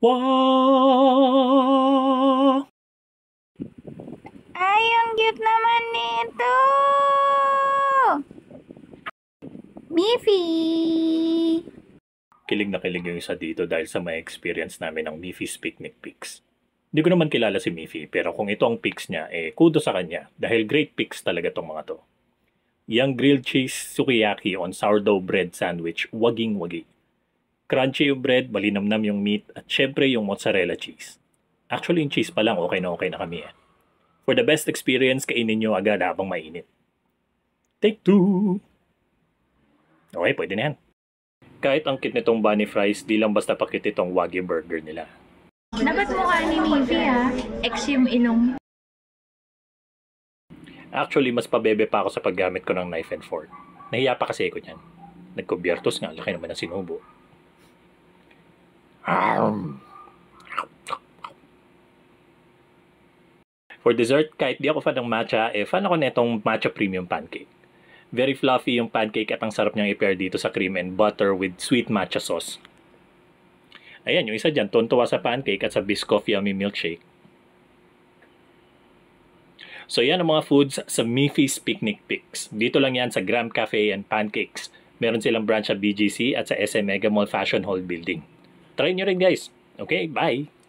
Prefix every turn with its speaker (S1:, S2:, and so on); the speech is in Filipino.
S1: Wah!
S2: Ay, ang cute naman nito! Miffy!
S1: Kilig na kilig yung isa dito dahil sa may experience namin ng Miffy's Picnic Pics. Hindi ko naman kilala si Miffy pero kung ito ang pics niya, kudo sa kanya dahil great pics talaga tong mga to. Yang grilled cheese sukiyaki on sourdough bread sandwich, waging-wagi. Crunchy yung bread, malinamnam yung meat, at syempre yung mozzarella cheese. Actually, yung cheese pa lang, okay na kami eh. For the best experience, kainin nyo agad habang mainit. Take 2! Okay, pwede na yan. Kahit ang cute nitong bunny fries, di lang basta pakit itong wagyu burger nila.
S2: Dapat mukha ni Miffy ha. X yung ilong.
S1: Actually, mas pabebe pa ako sa paggamit ko ng knife and fork. Nahiya pa kasi ako niyan. Nagkubyertos nga, laki naman ng sinubo. For dessert, kahit di ako fan ng matcha, fan ako netong matcha premium pancake. Very fluffy yung pancake at ang sarap niyang i-pair dito sa cream and butter with sweet matcha sauce. Ayan, yung isa dyan, tuntua sa pancake at sa Biscoff Yummy Milkshake. So yan ang mga foods sa Miffy's Picnic Pics. Dito lang yan sa Graham Cafe and Pancakes. Meron silang branch sa BGC at sa SM Mega Mall Fashion Hall Building. Try nyo rin guys. Okay, bye!